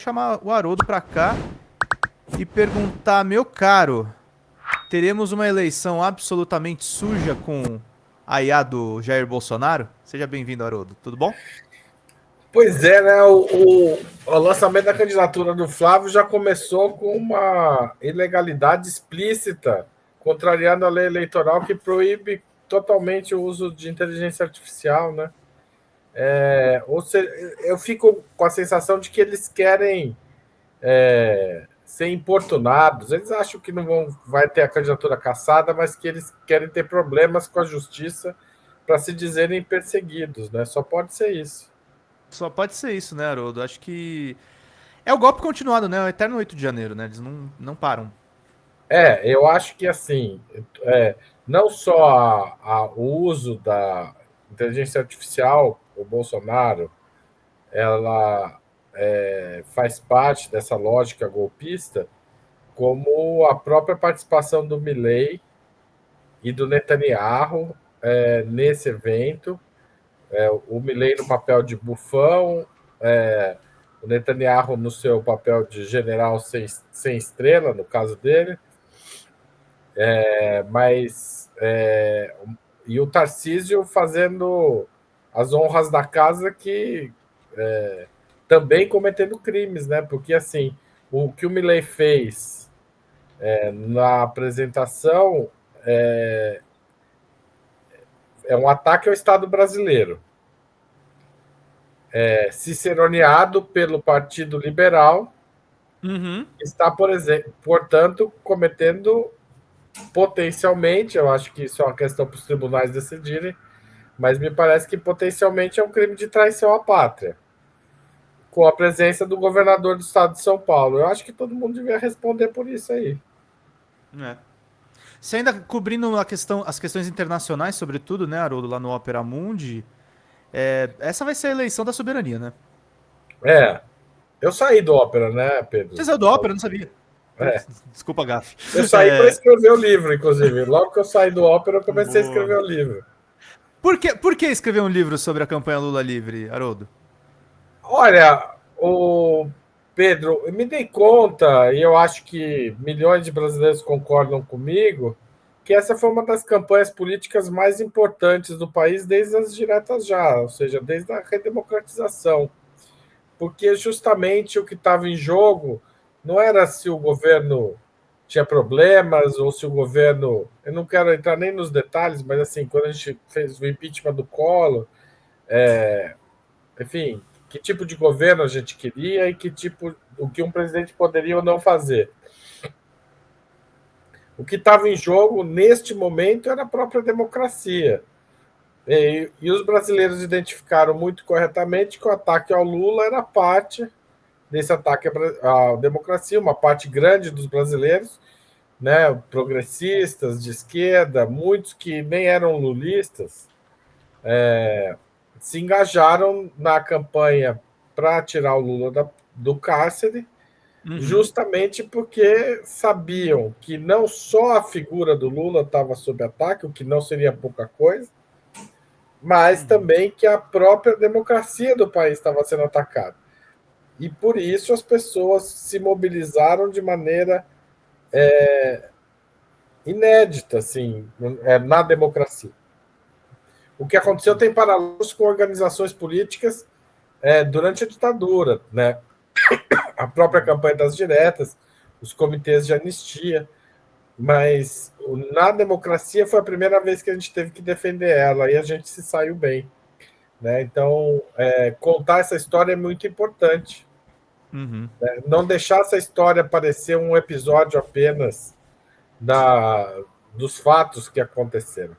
Chamar o Haroldo pra cá e perguntar, meu caro, teremos uma eleição absolutamente suja com a IA do Jair Bolsonaro? Seja bem-vindo, Haroldo. Tudo bom? Pois é, né? O lançamento da candidatura do Flávio já começou com uma ilegalidade explícita, contrariando a lei eleitoral que proíbe totalmente o uso de inteligência artificial, né? Ou seja, eu fico com a sensação de que eles querem ser importunados. Eles acham que vai ter a candidatura cassada, mas que eles querem ter problemas com a justiça para se dizerem perseguidos, né? Só pode ser isso. Só pode ser isso, né, Haroldo? Acho que é o golpe continuado, né? O eterno 8 de janeiro, né? Eles não param. Eu acho que assim, não só o uso da inteligência artificial, o Bolsonaro, ela faz parte dessa lógica golpista, como a própria participação do Milei e do Netanyahu nesse evento, o Milei no papel de bufão, o Netanyahu no seu papel de general sem estrela, no caso dele, mas e o Tarcísio fazendo as honras da casa que também cometendo crimes, né? Porque assim, o que o Milei fez na apresentação é um ataque ao Estado brasileiro, ciceroneado pelo Partido Liberal, Uhum. está, por exemplo, portanto, cometendo potencialmente, eu acho que isso é uma questão para os tribunais decidirem, mas me parece que potencialmente é um crime de traição à pátria, com a presença do governador do estado de São Paulo. Eu acho que todo mundo devia responder por isso aí. É. Você ainda cobrindo as questões internacionais, sobretudo, né, Haroldo, lá no Opera Mundi, essa vai ser a eleição da soberania, né? É, eu saí do ópera, né, Você Pedro? saiu do Opera? Eu não sabia. É, Desculpa, gafe. eu saí para É, escrever o livro, inclusive. Logo que eu saí do ópera, eu comecei a boa. escrever o livro. Por que escrever um livro sobre a campanha Lula livre, Haroldo? Olha, o Pedro, eu me dei conta, e eu acho que milhões de brasileiros concordam comigo, que essa foi uma das campanhas políticas mais importantes do país desde as diretas já, ou seja, desde a redemocratização. Porque justamente o que estava em jogo não era se o governo tinha problemas ou se o governo. Eu não quero entrar nem nos detalhes, mas assim, quando a gente fez o impeachment do Collor, enfim, que tipo de governo a gente queria e o que um presidente poderia ou não fazer. O que estava em jogo neste momento era a própria democracia. E os brasileiros identificaram muito corretamente que o ataque ao Lula era parte desse ataque à democracia, uma parte grande dos brasileiros, né, progressistas de esquerda, muitos que nem eram lulistas, se engajaram na campanha para tirar o Lula do cárcere, Uhum. justamente porque sabiam que não só a figura do Lula estava sob ataque, o que não seria pouca coisa, mas Uhum. também que a própria democracia do país estava sendo atacada. E por isso as pessoas se mobilizaram de maneira inédita, assim, na democracia. O que aconteceu tem paralelos com organizações políticas durante a ditadura, né? A própria Uhum. campanha das diretas, os comitês de anistia, mas na democracia foi a primeira vez que a gente teve que defender ela e a gente se saiu bem, né? Então, contar essa história é muito importante, Uhum. né? Não deixar essa história parecer um episódio apenas dos fatos que aconteceram.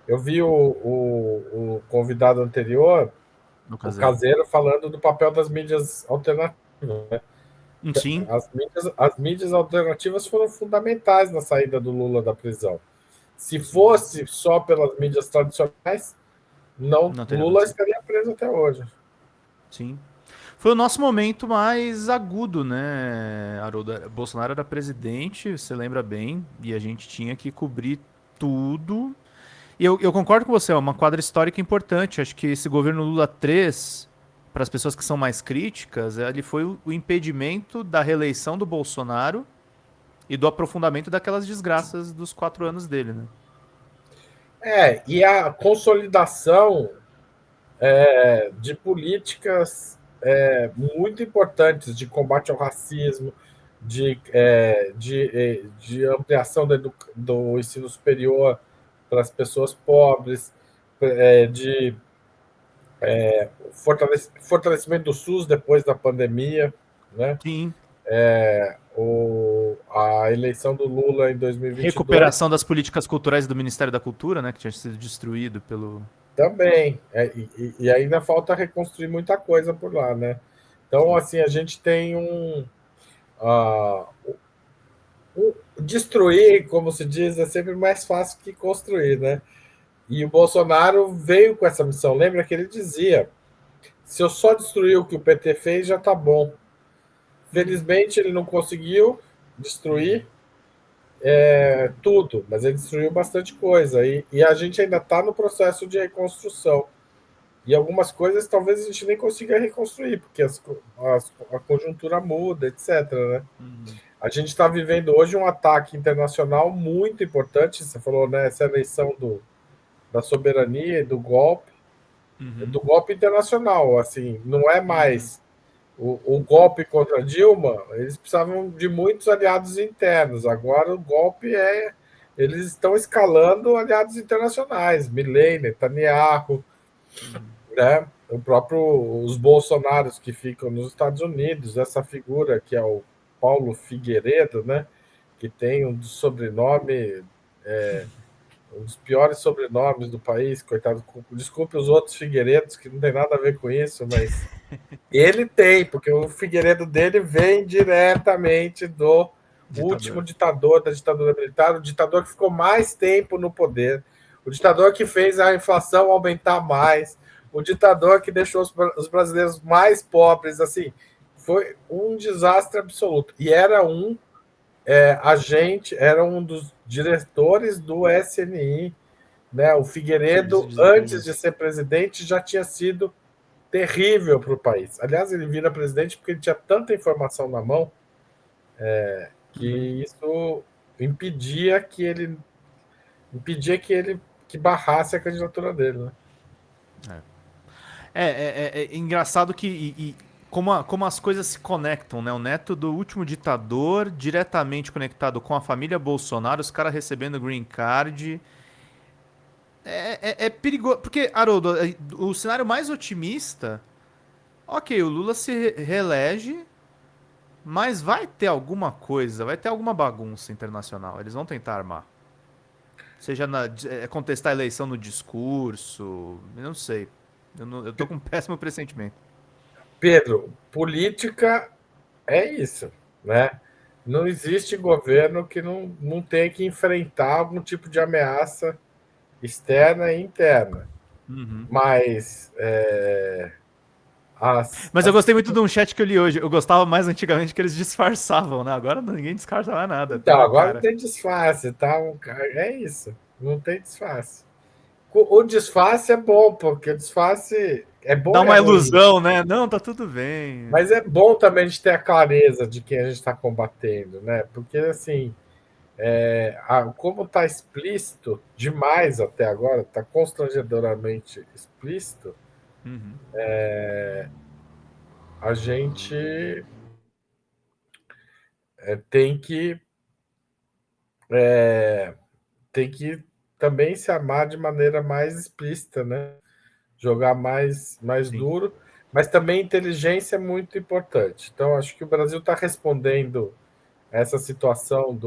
Eu vi o convidado anterior, No o caseiro. Caseiro, falando do papel das mídias alternativas. Sim, As mídias alternativas foram fundamentais na saída do Lula da prisão. Se sim. fosse só pelas mídias tradicionais, não, Não teria Lula acontecido. estaria preso até hoje. Sim. Foi o nosso momento mais agudo, né, Haroldo? Bolsonaro era presidente, você lembra bem, e a gente tinha que cobrir tudo. E eu concordo com você, é uma quadra histórica importante. Acho que esse governo Lula 3 para as pessoas que são mais críticas, ele foi o impedimento da reeleição do Bolsonaro e do aprofundamento daquelas desgraças dos 4 anos dele, né? E a consolidação de políticas muito importantes de combate ao racismo, de ampliação do ensino superior para as pessoas pobres, de fortalecimento do SUS depois da pandemia, né? Sim. A eleição do Lula em 2022 Recuperação das políticas culturais do Ministério da Cultura, né? Que tinha sido destruído pelo. também. E ainda falta reconstruir muita coisa por lá, né? Então, assim, a gente tem uh, destruir, como se diz, é sempre mais fácil que construir, né? E o Bolsonaro veio com essa missão. Lembra que ele dizia: se eu só destruir o que o PT fez, já tá bom. Felizmente, ele não conseguiu destruir tudo, mas ele destruiu bastante coisa. E a gente ainda está no processo de reconstrução. E algumas coisas talvez a gente nem consiga reconstruir, porque a conjuntura muda, etc. Né? A gente está vivendo hoje um ataque internacional muito importante. Você falou, né? Essa eleição da soberania e do golpe internacional. Assim, não é mais o golpe contra Dilma. Eles precisavam de muitos aliados internos. Agora o golpe eles estão escalando aliados internacionais. Milei, Netanyahu, né? Os Bolsonaros que ficam nos Estados Unidos, essa figura que é o Paulo Figueiredo, né? Que tem um sobrenome, um dos piores sobrenomes do país, coitado. Desculpe os outros Figueiredos, que não tem nada a ver com isso, mas ele tem, porque o Figueiredo dele vem diretamente do último ditador da ditadura militar, o ditador que ficou mais tempo no poder, o ditador que fez a inflação aumentar mais, o ditador que deixou os brasileiros mais pobres, assim, foi um desastre absoluto. E era um agente, era um dos diretores do SNI, né? O Figueiredo, antes de ser presidente, já tinha sido terrível para o país. Aliás, ele vira presidente porque ele tinha tanta informação na mão que isso impedia que barrasse a candidatura dele, né? É engraçado que como as coisas se conectam, né? O neto do último ditador diretamente conectado com a família Bolsonaro, os caras recebendo green card. É perigoso. Porque, Haroldo, o cenário mais otimista. Ok, o Lula se reelege, mas vai ter alguma coisa, vai ter alguma bagunça internacional. Eles vão tentar armar. Seja contestar a eleição no discurso. Eu não sei. Eu tô com um péssimo pressentimento. Pedro, política é isso, né? Não existe governo que não tenha que enfrentar algum tipo de ameaça externa e interna. Mas Mas eu gostei muito de um chat que eu li hoje. Eu gostava mais antigamente que eles disfarçavam, né? Agora ninguém disfarça mais nada, tá então, na agora não cara. tem disfarce, tá? É isso, não tem disfarce. O disfarce é bom, porque o disfarce é Dá bom e é uma ruim. ilusão, né? Não, tá tudo bem. Mas é bom também a gente ter a clareza de quem a gente está combatendo, né? Porque, assim, como está explícito demais até agora, está constrangedoramente explícito, a gente tem que tem que também se armar de maneira mais explícita, né? Jogar mais Sim. duro, mas também inteligência é muito importante. Então, acho que o Brasil está respondendo a essa situação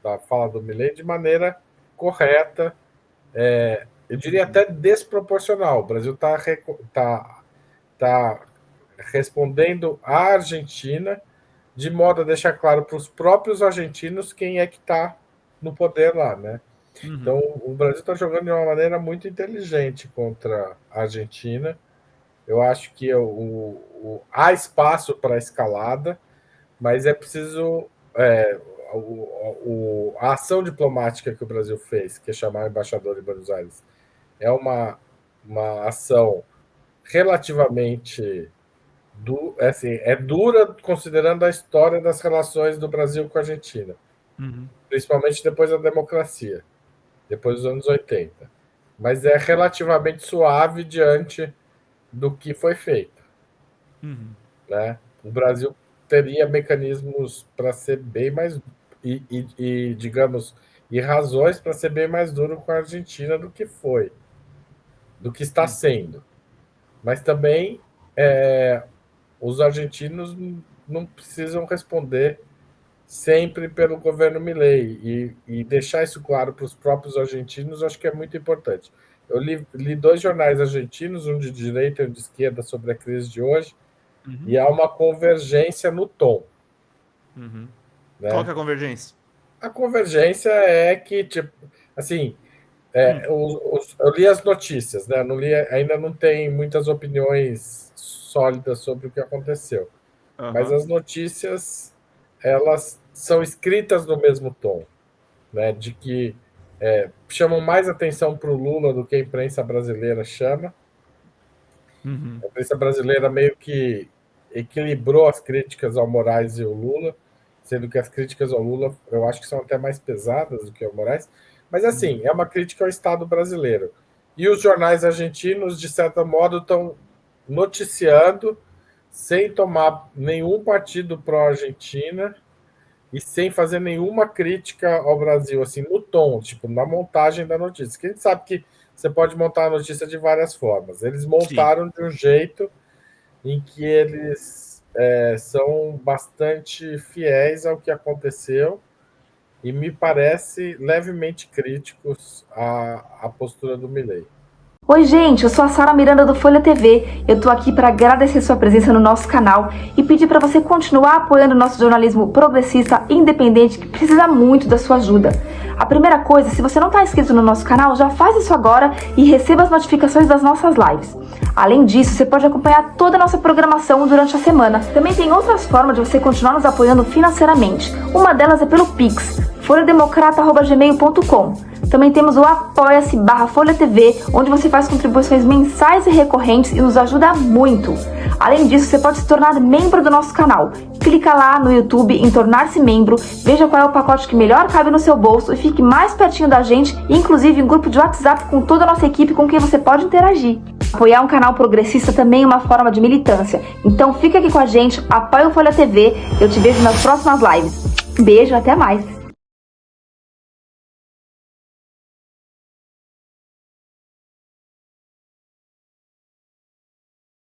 da fala do Milei de maneira correta, eu diria até desproporcional. O Brasil tá respondendo à Argentina de modo a deixar claro para os próprios argentinos quem é que está no poder lá, né? Então, o Brasil está jogando de uma maneira muito inteligente contra a Argentina. Eu acho que há espaço para escalada, mas é preciso. A ação diplomática que o Brasil fez, que é chamar o embaixador de Buenos Aires, é uma ação relativamente É dura considerando a história das relações do Brasil com a Argentina, principalmente depois da democracia, depois dos anos 80. Mas é relativamente suave diante do que foi feito. Né? O Brasil teria mecanismos para ser bem mais digamos, e razões para ser bem mais duro com a Argentina do que foi, do que está sendo. Mas também os argentinos não precisam responder sempre pelo governo Milei, e deixar isso claro para os próprios argentinos, acho que é muito importante. Eu li 2 jornais argentinos, um de direita e um de esquerda, sobre a crise de hoje, e há uma convergência no tom. Né? Qual que é a convergência? A convergência é que, tipo, assim, eu li as notícias, né? Ainda não tem muitas opiniões sólidas sobre o que aconteceu. Mas as notícias, elas são escritas no mesmo tom, né? De que chamam mais atenção para o Lula do que a imprensa brasileira chama. A imprensa brasileira meio que equilibrou as críticas ao Moraes e ao Lula, sendo que as críticas ao Lula eu acho que são até mais pesadas do que ao Moraes. Mas, assim, é uma crítica ao Estado brasileiro. E os jornais argentinos, de certo modo, estão noticiando sem tomar nenhum partido pró-Argentina e sem fazer nenhuma crítica ao Brasil, assim, no tom, tipo, na montagem da notícia. Que a gente sabe que você pode montar a notícia de várias formas. Eles montaram de um jeito em que eles são bastante fiéis ao que aconteceu e me parece levemente críticos à postura do Milei. Oi gente, eu sou a Sara Miranda do Folha TV. Eu tô aqui para agradecer sua presença no nosso canal e pedir para você continuar apoiando o nosso jornalismo progressista e independente, que precisa muito da sua ajuda. A primeira coisa, se você não está inscrito no nosso canal, já faz isso agora e receba as notificações das nossas lives. Além disso, você pode acompanhar toda a nossa programação durante a semana. Também tem outras formas de você continuar nos apoiando financeiramente. Uma delas é pelo Pix, folhademocrata@gmail.com. Também temos o apoia-se/Folha TV, onde você faz contribuições mensais e recorrentes e nos ajuda muito. Além disso, você pode se tornar membro do nosso canal. Clica lá no YouTube em tornar-se membro, veja qual é o pacote que melhor cabe no seu bolso e fique mais pertinho da gente, inclusive em grupo de WhatsApp com toda a nossa equipe com quem você pode interagir. Apoiar um canal progressista também é uma forma de militância. Então fica aqui com a gente, apoia o Folha TV, eu te vejo nas próximas lives. Beijo, até mais!